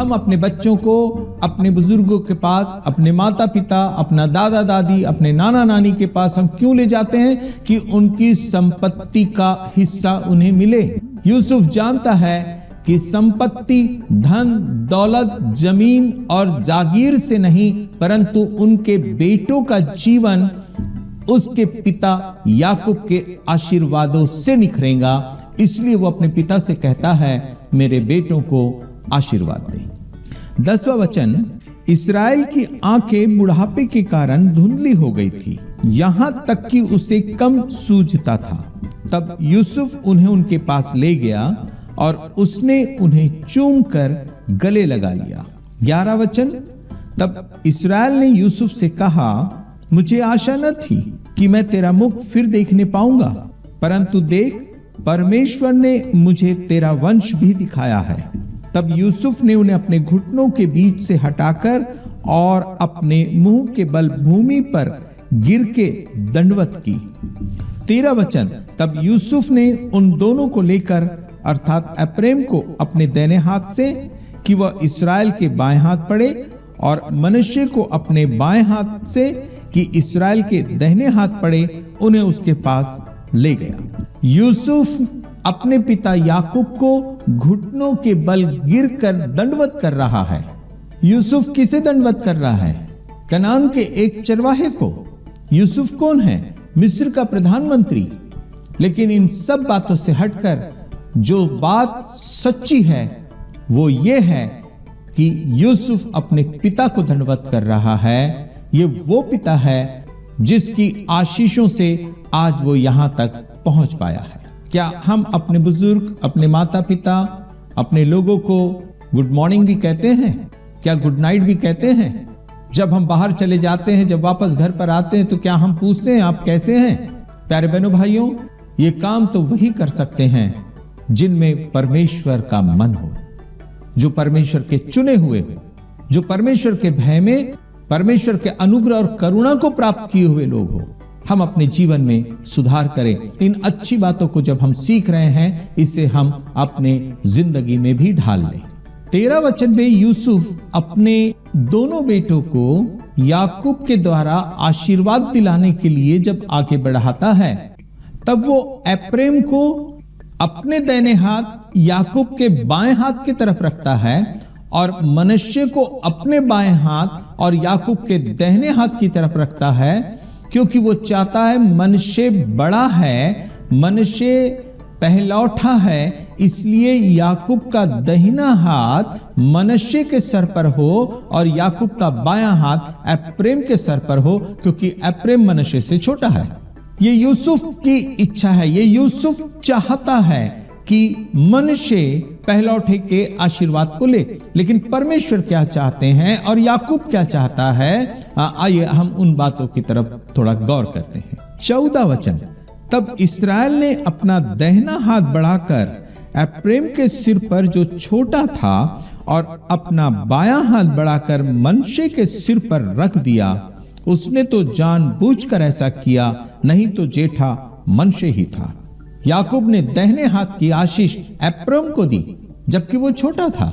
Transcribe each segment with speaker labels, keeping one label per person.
Speaker 1: हम अपने बच्चों को अपने बुजुर्गों के पास, अपने माता पिता, अपना दादा दादी, अपने नाना नानी के पास हम क्यों ले जाते हैं? कि उनकी संपत्ति का हिस्सा उन्हें मिले। यूसुफ जानता है कि संपत्ति, धन, दौलत, जमीन और जागीर से नहीं, परंतु उनके बेटों का जीवन उसके पिता याकूब के आशीर्वादों से निखरेगा। इसलिए वो अपने पिता से कहता है, मेरे बेटों को आशीर्वाद दे। 10वां वचन, इस्राएल की आंखें बुढ़ापे के कारण धुंधली हो गई थी, यहां तक कि उसे कम सूझता था। तब यूसुफ उन्हें उनके पास ले गया और उसने उन्हें चूम कर गले लगा लिया। 11वां वचन, तब इस्राएल ने यूसुफ से कहा, मुझे आशा न थी कि मैं तेरा मुख फिर देखने पाऊंगा, परंतु देख, परमेश्वर ने मुझे तेरा वंश भी दिखाया है। तब यूसुफ ने उन्हें अपने घुटनों के बीच से हटाकर और अपने मुंह के बल भूमि पर गिर के दंडवत की। 13वां वचन, तब यूसुफ ने उन दोनों को लेकर अर्थात एप्रैम को अपने दाहिने हाथ से, कि वह इस्राएल के बाएं हाथ पड़े, और मनश्शे को अपने बाएं हाथ से, कि इस्राएल के दाहिने हाथ पड़े, उन्हें उसके पास ले गया। यूसुफ अपने पिता याकूब को घुटनों के बल गिरकर दंडवत कर रहा है। यूसुफ किसे दंडवत कर रहा है? कनान के एक चरवाहे को। यूसुफ कौन है? मिस्र का प्रधानमंत्री। लेकिन इन सब बातों से हटकर जो बात सच्ची है वो ये है कि यूसुफ अपने पिता को दंडवत कर रहा है। ये वो पिता है जिसकी आशीषों से आज वो यहां तक पहुंच पाया है। क्या हम अपने बुजुर्ग, अपने माता पिता, अपने लोगों को गुड मॉर्निंग भी कहते हैं? क्या गुड नाइट भी कहते हैं? जब हम बाहर चले जाते हैं, जब वापस घर पर आते हैं, तो क्या हम पूछते हैं आप कैसे हैं? प्यारे बहनों भाइयों, ये काम तो वही कर सकते हैं जिनमें परमेश्वर का मन हो, जो परमेश्वर के चुने हुए हो, जो परमेश्वर के भय में, परमेश्वर के अनुग्रह और करुणा को प्राप्त किए हुए लोग हो। हम अपने जीवन में सुधार करें। इन अच्छी बातों को जब हम सीख रहे हैं, इसे हम अपने जिंदगी में भी ढाल लें। 13 वचन में यूसुफ अपने दोनों बेटों को याकूब के द्वारा आशीर्वाद दिलाने के लिए जब आगे बढ़ाता है, तब वो एप्रैम को अपने दाहिने हाथ, याकूब के बाएं हाथ की तरफ रखता है, और मनश्शे को अपने बाएं हाथ और याकूब के दाहिने हाथ की तरफ रखता है, क्योंकि वो चाहता है मनश्शे बड़ा है, मनश्शे पहलौठा है, इसलिए याकूब का दाहिना हाथ मनश्शे के सर पर हो और याकूब का बायां हाथ एप्रैम के सर पर हो, क्योंकि एप्रैम मनश्शे से छोटा है। ये यूसुफ की इच्छा है, ये यूसुफ चाहता है कि मनश्शे पहलौठे के आशीर्वाद को ले। लेकिन परमेश्वर क्या चाहते हैं और याकूब क्या चाहता है, आइए हम उन बातों की तरफ थोड़ा गौर करते हैं। 14 वचन, तब इस्राएल ने अपना दाहिना हाथ बढ़ाकर एप्रैम के सिर पर जो छोटा था और अपना बायां हाथ बढ़ाकर मनश्शे के सिर पर रख दिया। उसने तो जानबूझकर ऐसा किया, नहीं तो जेठा मनश्शे ही था। याकूब ने दाहिने हाथ की आशीष एप्रैम को दी जबकि वो छोटा था,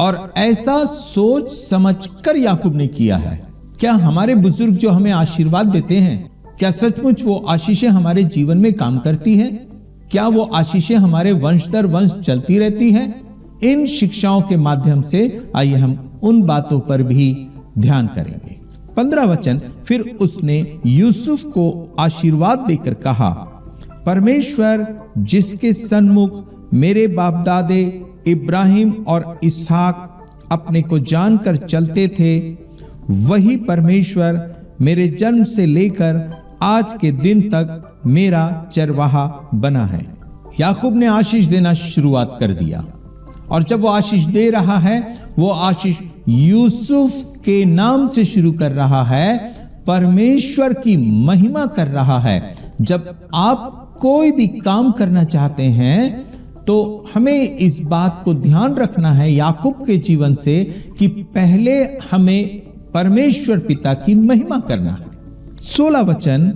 Speaker 1: और ऐसा सोच समझकर याकूब ने किया है। क्या हमारे बुजुर्ग जो हमें आशीर्वाद देते हैं, क्या सचमुच वो आशीषें हमारे जीवन में काम करती हैं? क्या वो आशीषें हमारे वंश दर वंश चलती रहती हैं? इन शिक्षाओं के माध्यम से आइए हम उन बातों पर भी ध्यान करेंगे। 15 वचन, फिर उसने यूसुफ को आशीर्वाद देकर कहा, परमेश्वर जिसके सन्मुख मेरे बाप दादे इब्राहिम और इसहाक अपने को जानकर चलते थे, वही परमेश्वर मेरे जन्म से लेकर आज के दिन तक मेरा चरवाहा बना है। याकूब ने आशीष देना शुरुआत कर दिया, और जब वो आशीष दे रहा है, वो आशीष यूसुफ के नाम से शुरू कर रहा है, परमेश्वर की महिमा कर रहा है। जब आप कोई भी काम करना चाहते हैं तो हमें इस बात को ध्यान रखना है याकूब के जीवन से कि पहले हमें परमेश्वर पिता की महिमा करना है। 16 वचन,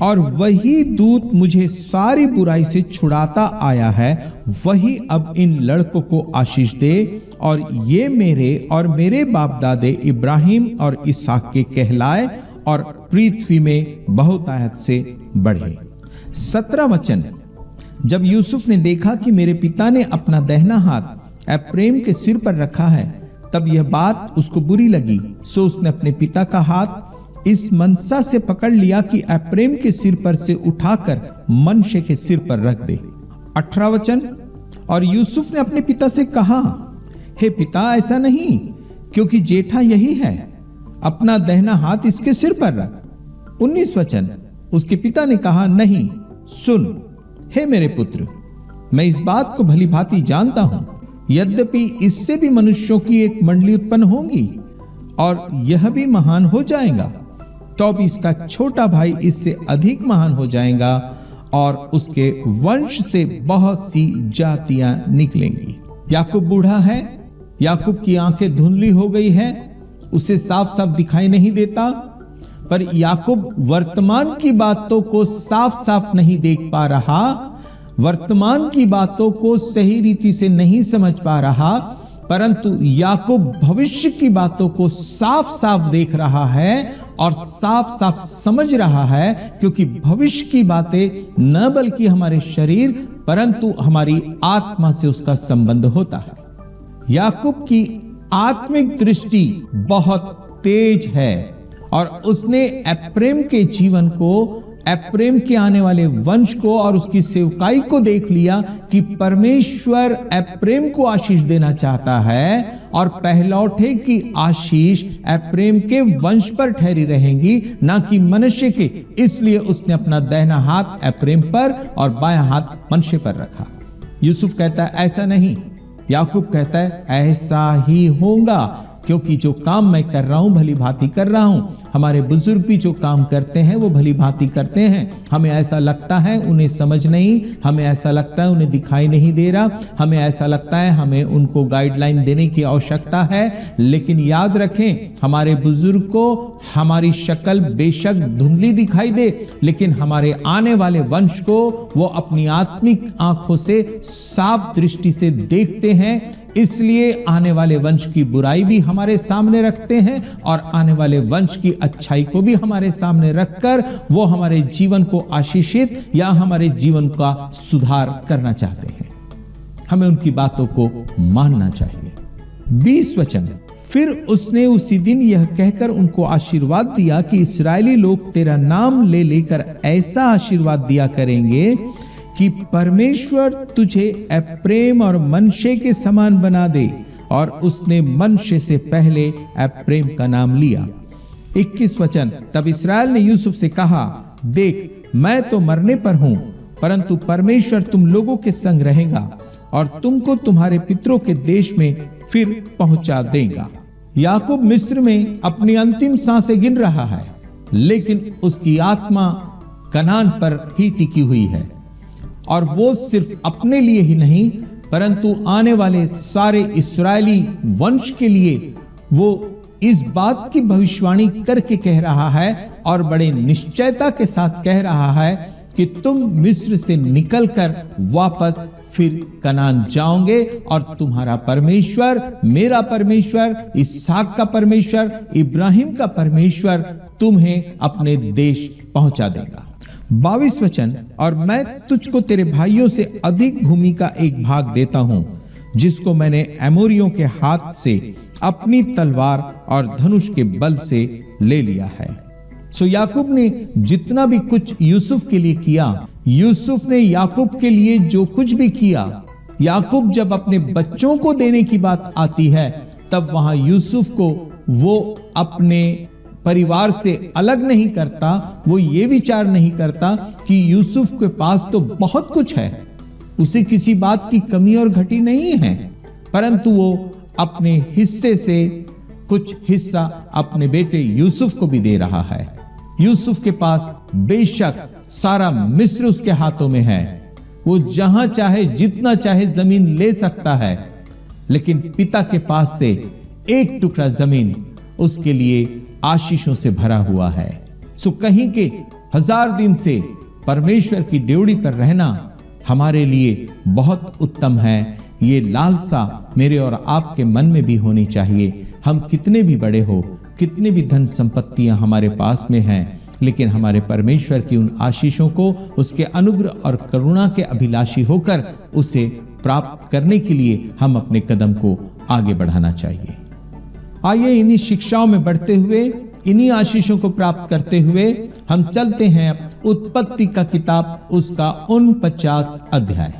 Speaker 1: और वही दूत मुझे सारी बुराई से छुड़ाता आया है, वही अब इन लड़कों को आशीष दे और ये मेरे और मेरे बाप दादे इब्राहिम और इसहाक के कहलाए और पृथ्वी में बहुतायत से बढ़े। 17 वचन। जब यूसुफ ने देखा कि मेरे पिता ने अपना दाहिना हाथ एप्रैम के सिर पर रखा है, तब यह बात उसको बुरी लगी, सो उसने अपने पिता का हाथ इस मनसा से पकड़ लिया कि एप्रैम के सिर पर से उठाकर मनशे के सिर पर रख दे। 18 वचन। और यूसुफ ने अपने पिता से कहा, हे पिता, ऐसा नहीं, क्योंकि जेठा यही है, अपना दाहिना हाथ इसके सिर पर रख। 19 वचन। उसके पिता ने कहा, नहीं, सुन हे मेरे पुत्र, मैं इस बात को भली भांति जानता हूं, यद्यपि इससे भी मनुष्यों की एक मंडली उत्पन्न होगी और यह भी महान हो जाएगा, तो भी इसका छोटा भाई इससे अधिक महान हो जाएगा और उसके वंश से बहुत सी जातियां निकलेंगी। याकूब बूढ़ा है, याकूब की आंखें धुंधली हो गई है, उसे साफ साफ दिखाई नहीं देता, पर याकूब वर्तमान की बातों को साफ साफ नहीं देख पा रहा, वर्तमान की बातों को सही रीति से नहीं समझ पा रहा, परंतु याकूब भविष्य की बातों को साफ साफ देख रहा है और साफ साफ समझ रहा है, क्योंकि भविष्य की बातें न बल्कि हमारे शरीर परंतु हमारी आत्मा से उसका संबंध होता है। याकूब की आत्मिक दृष्टि बहुत तेज है और उसने एप्रैम के जीवन को, एप्रैम के आने वाले वंश को और उसकी सेवकाई को देख लिया कि परमेश्वर एप्रैम को आशीष देना चाहता है और पहलौठे की आशीष एप्रैम के वंश पर ठहरी रहेंगी, ना कि मनश्शे के। इसलिए उसने अपना दाहिना हाथ एप्रैम पर और बायां हाथ मनश्शे पर रखा। यूसुफ कहता है ऐसा नहीं, याकूब कहता है ऐसा ही होगा, क्योंकि जो काम मैं कर रहा हूं भली भांति कर रहा हूं। हमारे बुजुर्ग भी जो काम करते हैं वो भली भांति करते हैं। हमें ऐसा लगता है उन्हें समझ नहीं, हमें ऐसा लगता है उन्हें दिखाई नहीं दे रहा, हमें ऐसा लगता है हमें उनको गाइडलाइन देने की आवश्यकता है, लेकिन याद रखें हमारे बुजुर्ग को हमारी शक्ल बेशक धुंधली दिखाई दे, लेकिन हमारे आने वाले वंश को वो अपनी आत्मिक आंखों से साफ दृष्टि से देखते हैं। इसलिए आने वाले वंश की बुराई भी हमारे सामने रखते हैं और आने वाले वंश की अच्छाई को भी हमारे सामने रखकर वो हमारे जीवन को आशीषित या हमारे जीवन का सुधार करना चाहते हैं। हमें उनकी बातों को मानना चाहिए। 20 वचन। फिर उसने उसी दिन यह कहकर उनको आशीर्वाद दिया कि इस्राएली लोग तेरा नाम ले लेकर ऐसा आशीर्वाद दिया करेंगे कि परमेश्वर तुझे एप्रैम और मनश्शे के समान बना दे। और उसने मनश्शे से पहले एप्रैम का नाम लिया। 21 वचन। तब इस्राएल ने यूसुफ से कहा, देख मैं तो मरने पर हूं, परंतु परमेश्वर तुम लोगों के संग रहेगा और तुमको तुम्हारे पितरों के देश में फिर पहुंचा देगा। याकूब मिस्र में अपनी अंतिम सांसें गिन रहा है, लेकिन उसकी आत्मा कनान पर ही टिकी हुई है और वो सिर्फ अपने लिए ही नहीं परंतु आने वाले सारे इस्राएली वंश के लिए वो इस बात की भविष्यवाणी करके कह रहा है और बड़े निश्चयता के साथ कह रहा है कि तुम मिस्र से निकलकर वापस फिर कनान जाओगे और तुम्हारा परमेश्वर, मेरा परमेश्वर, इसहाक का परमेश्वर, इब्राहिम का परमेश्वर तुम्हें अपने देश पहुंचा देगा। 22 वचन। और मैं तुझको तेरे भाइयों से अधिक भूमि का एक भाग देता हूं, जिसको मैंने एमोरियों के हाथ से अपनी तलवार और धनुष के बल से ले लिया है। सो याकूब ने जितना भी कुछ यूसुफ के लिए किया, यूसुफ ने याकूब के लिए जो कुछ भी किया, याकूब जब अपने बच्चों को देने की बात आती है तब वहां यूसुफ को वो अपने परिवार से अलग नहीं करता। वो ये विचार नहीं करता कि यूसुफ के पास तो बहुत कुछ है, उसे किसी बात की कमी और घटी नहीं है, परंतु वो अपने हिस्से से कुछ हिस्सा अपने बेटे यूसुफ को भी दे रहा है। यूसुफ के पास बेशक सारा मिस्र उसके हाथों में है, वो जहां चाहे जितना चाहे जमीन ले सकता है, लेकिन पिता के पास से एक टुकड़ा जमीन उसके लिए आशीषों से भरा हुआ है। सो कहीं के 1000 दिन से परमेश्वर की ड्योढ़ी पर रहना हमारे लिए बहुत उत्तम है। ये लालसा मेरे और आपके मन में भी होनी चाहिए। हम कितने भी बड़े हो, कितने भी धन संपत्तियां हमारे पास में हैं, लेकिन हमारे परमेश्वर की उन आशीषों को, उसके अनुग्रह और करुणा के अभिलाषी होकर उसे प्राप्त करने के लिए हम अपने कदम को आगे बढ़ाना चाहिए। आइए इन्हीं शिक्षाओं में बढ़ते हुए, इन्हीं आशीषों को प्राप्त करते हुए हम चलते हैं उत्पत्ति का किताब, उसका 49 अध्याय।